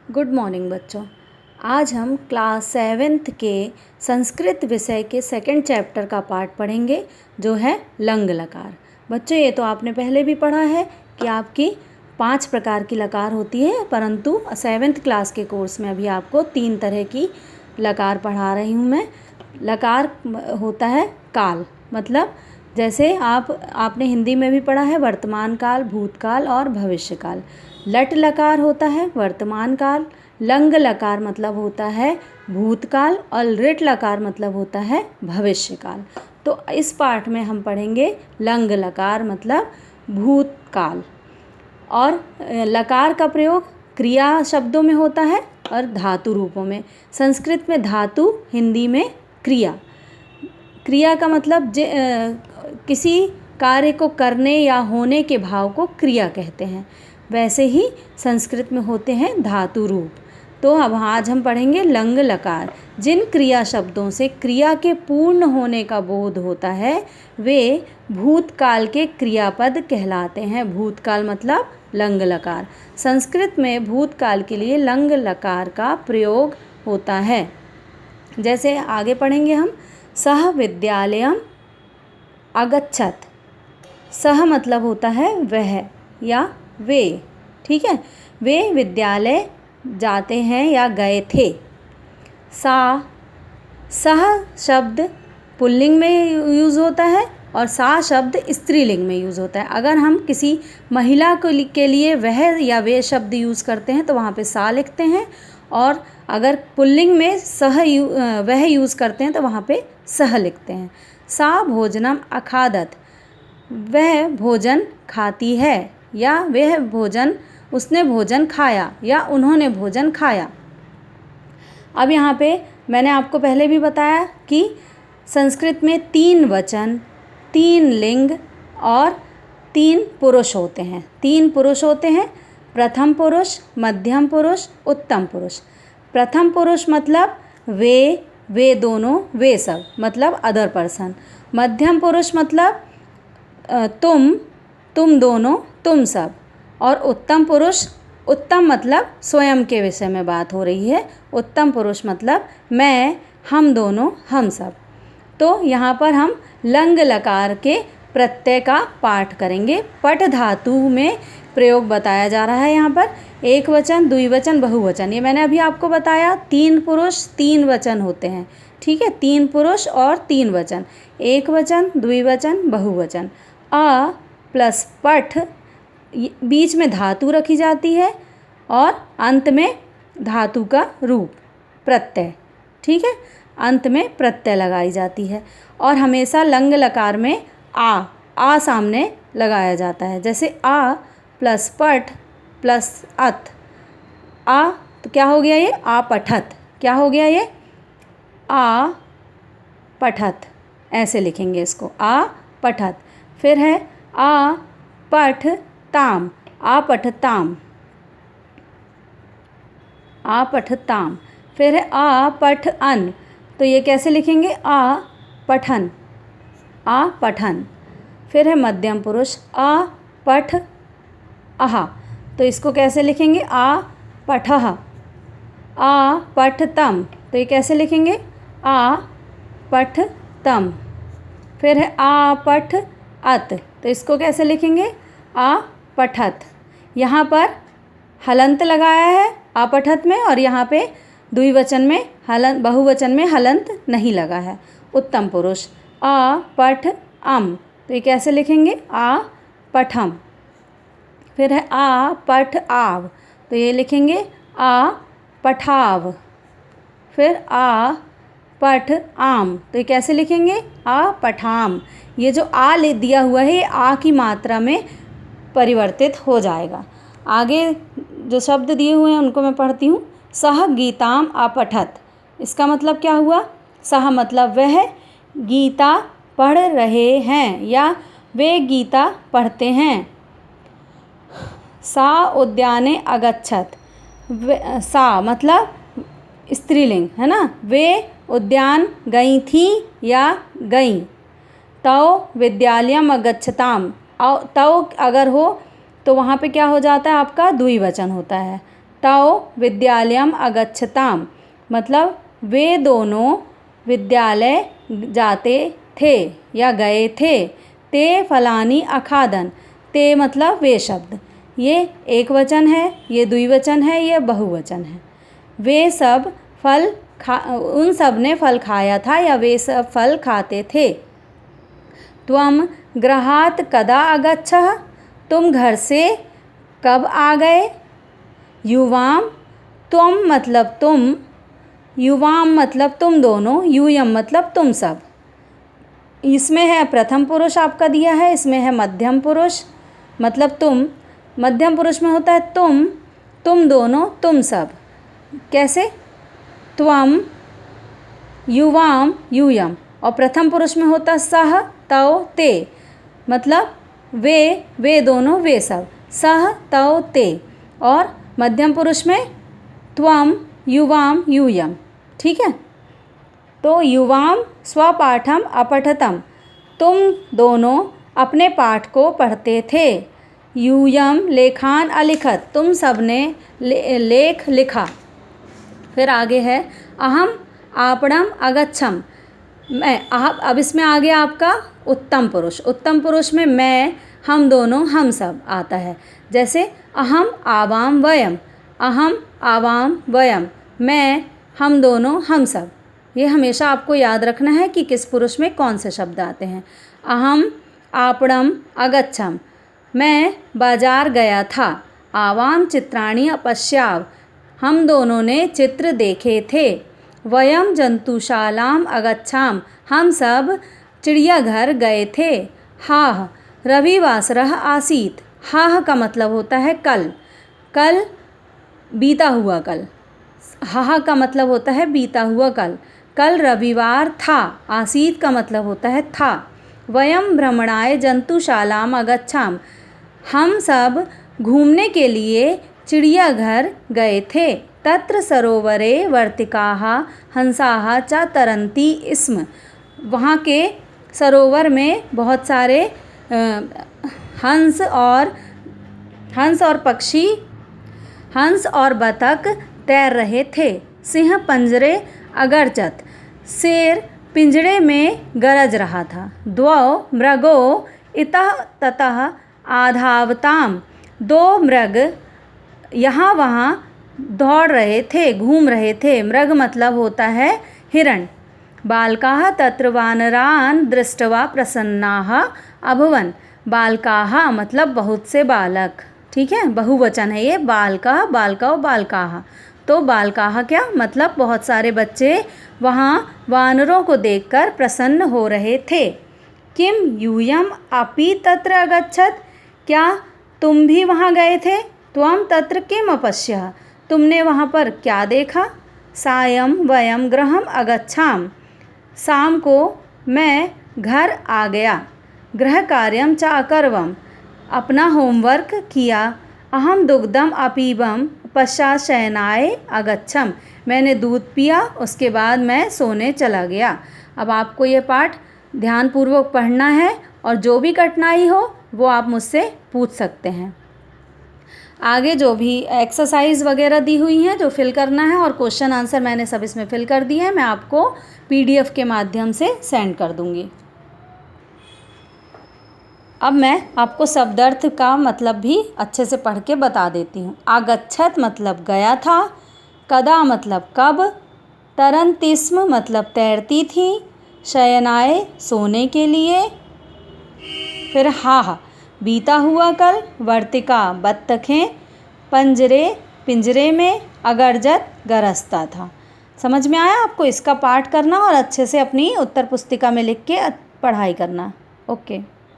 Good morning बच्चों। आज हम क्लास 7th के संस्कृत विषय के सेकंड चैप्टर का पार्ट पढ़ेंगे जो है लंग लकार। बच्चों ये तो आपने पहले भी पढ़ा है कि आपकी 5 प्रकार की लकार होती है, परंतु 7th क्लास के कोर्स में अभी आपको 3 तरह की लकार पढ़ा रही हूँ मैं। लकार होता है काल, मतलब जैसे आपने हिंदी में भी पढ़ा है वर्तमान काल, भूतकाल और भविष्य काल। लट लकार होता है वर्तमान काल, लंग लकार मतलब होता है भूतकाल और ऋट लकार मतलब होता है भविष्य काल। तो इस पाठ में हम पढ़ेंगे लंग लकार मतलब भूतकाल। और लकार का प्रयोग क्रिया शब्दों में होता है और धातु रूपों में। संस्कृत में धातु, हिंदी में क्रिया। क्रिया का मतलब किसी कार्य को करने या होने के भाव को क्रिया कहते हैं, वैसे ही संस्कृत में होते हैं धातु रूप। तो अब आज हम पढ़ेंगे लंग लकार। जिन क्रिया शब्दों से क्रिया के पूर्ण होने का बोध होता है वे भूतकाल के क्रियापद कहलाते हैं। भूतकाल मतलब लंग लकार। संस्कृत में भूतकाल के लिए लंग लकार का प्रयोग होता है। जैसे आगे पढ़ेंगे हम, सह विद्यालयम अगच्छत। सह मतलब होता है वह या वे, ठीक है, वे विद्यालय जाते हैं या गए थे। सह शब्द पुल्लिंग में यूज़ होता है और सा शब्द स्त्रीलिंग में यूज़ होता है। अगर हम किसी महिला के लिए वह या वे शब्द यूज़ करते हैं तो वहाँ पे सा लिखते हैं, और अगर पुल्लिंग में वह यूज़ करते हैं तो वहाँ पे सह लिखते हैं। सा भोजनम अखादत, वह भोजन खाती है या उसने भोजन खाया या उन्होंने भोजन खाया। अब यहाँ पे मैंने आपको पहले भी बताया कि संस्कृत में 3 वचन, 3 लिंग और 3 पुरुष होते हैं। 3 पुरुष होते हैं, प्रथम पुरुष, मध्यम पुरुष, उत्तम पुरुष। प्रथम पुरुष मतलब वे दोनों, वे सब मतलब अदर पर्सन। मध्यम पुरुष मतलब तुम दोनों, तुम सब। और उत्तम पुरुष, उत्तम मतलब स्वयं के विषय में बात हो रही है। उत्तम पुरुष मतलब मैं, हम दोनों, हम सब। तो यहाँ पर हम लंग लकार के प्रत्यय का पाठ करेंगे। पट धातु में प्रयोग बताया जा रहा है यहाँ पर। एक वचन, द्विवचन, बहुवचन, ये मैंने अभी आपको बताया। 3 पुरुष 3 वचन होते हैं, ठीक है, 3 पुरुष और 3 वचन, एक वचन, द्विवचन, बहुवचन। अ प्लस पठ, बीच में धातु रखी जाती है और अंत में धातु का रूप प्रत्यय, ठीक है, अंत में प्रत्यय लगाई जाती है। और हमेशा लंग लकार में आ सामने लगाया जाता है। जैसे आ प्लस पठ प्लस अत, आ तो क्या हो गया ये, आ पठत। क्या हो गया ये, आ पठत, ऐसे लिखेंगे इसको, आ पठत। फिर है आ पठ ताम, आ पठताम, आ पठताम। फिर है आ पठ अन, तो ये कैसे लिखेंगे, आ पठन, आ पठन। फिर है मध्यम पुरुष, आ पठ अहा, तो इसको कैसे लिखेंगे, आ पठह। आ पठ तम, तो ये कैसे लिखेंगे, आ पठ तम। फिर है आ पठ अत, तो इसको कैसे लिखेंगे, आ पठत। यहाँ पर हलंत लगाया है अपठत में, और यहाँ पे द्विवचन में हलंत, बहुवचन में हलंत नहीं लगा है। उत्तम पुरुष, आ पठ अम, तो ये कैसे लिखेंगे, आ पठम। फिर है आ पठ आव, तो ये लिखेंगे आ पठाव। फिर आ पठ आम, तो ये कैसे लिखेंगे, आ पठाम। ये जो आ ले दिया हुआ है ये आ की मात्रा में परिवर्तित हो जाएगा। आगे जो शब्द दिए हुए हैं उनको मैं पढ़ती हूँ। सह गीताम अपठत, इसका मतलब क्या हुआ, सह मतलब वह, गीता पढ़ रहे हैं या वे गीता पढ़ते हैं। सा उद्याने अगच्छत, सा मतलब स्त्रीलिंग है ना, वे उद्यान गई थी या गई। तौ विद्यालयम अगच्छताम, तौ अगर हो तो वहाँ पे क्या हो जाता है, आपका द्विवचन होता है। तौ विद्यालयम अगच्छताम, मतलब वे दोनों विद्यालय जाते थे या गए थे। ते फलानी अखादन, ते मतलब वे शब्द, ये एक वचन है, ये द्विवचन है, ये बहुवचन है। वे सब फल उन सब ने फल खाया था या वे सब फल खाते थे। त्वम गृहात् कदा अगच्छः, तुम घर से कब आ गए। युवाम, त्वम मतलब तुम, युवाम मतलब तुम दोनों, यूयम मतलब तुम सब। इसमें है प्रथम पुरुष आपका दिया है, इसमें है मध्यम पुरुष मतलब तुम। मध्यम पुरुष में होता है तुम दोनों, तुम सब। कैसे, त्वम, युवाम, यूयम। और प्रथम पुरुष में होता सह, तौ, ते, मतलब वे दोनों, वे सब। सह, तौ, ते। और मध्यम पुरुष में त्वम, युवाम, यूयम। ठीक है। तो युवाम स्वपाठम अपठतम, तुम दोनों अपने पाठ को पढ़ते थे। यूयम लेखान अलिखत, तुम सब ने लेख लिखा। फिर आगे है अहम आपणम अगच्छम, मैं। अब इसमें आगे आपका उत्तम पुरुष। उत्तम पुरुष में मैं, हम दोनों, हम सब आता है। जैसे अहम आवाम वयम, अहम आवाम वयम, मैं, हम दोनों, हम सब। ये हमेशा आपको याद रखना है कि किस पुरुष में कौन से शब्द आते हैं। अहम आपणम अगच्छम, मैं बाजार गया था। आवाम चित्राणि अपश्याव, हम दोनों ने चित्र देखे थे। वयम जंतुशालाम अगच्छाम, हम सब चिड़ियाघर गए थे। हाह रविवासरः आसीत्, हाह का मतलब होता है कल, कल बीता हुआ कल। हाह का मतलब होता है बीता हुआ कल। कल रविवार था। आसीत का मतलब होता है था। वयम भ्रमणाय जंतुशालाम अगच्छाम, हम सब घूमने के लिए चिड़ियाघर गए थे। तत्र सरोवरे वर्तिकाः हंसाः च तरन्ति स्म, वहाँ के सरोवर में बहुत सारे हंस और पक्षी, हंस और बतख तैर रहे थे। सिंह पंजरे अगरचत, शेर पिंजरे में गरज रहा था। द्वौ मृगो इतः ततः आधावताम, दो मृग यहाँ वहाँ दौड़ रहे थे, घूम रहे थे। मृग मतलब होता है हिरण। बालकाः तत्र वानरान् दृष्ट्वा प्रसन्नाः अभवन्, बालकाः मतलब बहुत से बालक। ठीक है, बहुवचन है ये, बालकाः, बालकौ, बालकाः। तो बालकाः क्या मतलब बहुत सारे बच्चे वहाँ वानरों को देखकर प्रसन्न हो रहे थे। किम यूयम अपि तत्र अगच्छत, क्या तुम भी वहाँ गए थे। त्वम तत्र किम अपश्यः, तुमने वहाँ पर क्या देखा। सायं वयम गृहम अगच्छाम, शाम को मैं घर आ गया। गृह कार्यम च अकरवम, अपना होमवर्क किया। अहम दुग्धम अपीबम पश्चात् शयनाय अगच्छम, मैंने दूध पिया, उसके बाद मैं सोने चला गया। अब आपको ये पाठ ध्यानपूर्वक पढ़ना है और जो भी कठिनाई हो वो आप मुझसे पूछ सकते हैं। आगे जो भी एक्सरसाइज वगैरह दी हुई हैं जो फिल करना है और क्वेश्चन आंसर मैंने सब इसमें फिल कर दिए हैं, मैं आपको PDF के माध्यम से सेंड कर दूँगी। अब मैं आपको शब्दार्थ का मतलब भी अच्छे से पढ़ के बता देती हूँ। आगच्छत मतलब गया था, कदा मतलब कब, तरन्ति स्म मतलब तैरती थी, शयनाय सोने के लिए, फिर हाह बीता हुआ कल, वर्तिका बत्तखें, पंजरे पिंजरे में, अगरजत गरजता था। समझ में आया आपको। इसका पाठ करना और अच्छे से अपनी उत्तर पुस्तिका में लिख के पढ़ाई करना। ओके।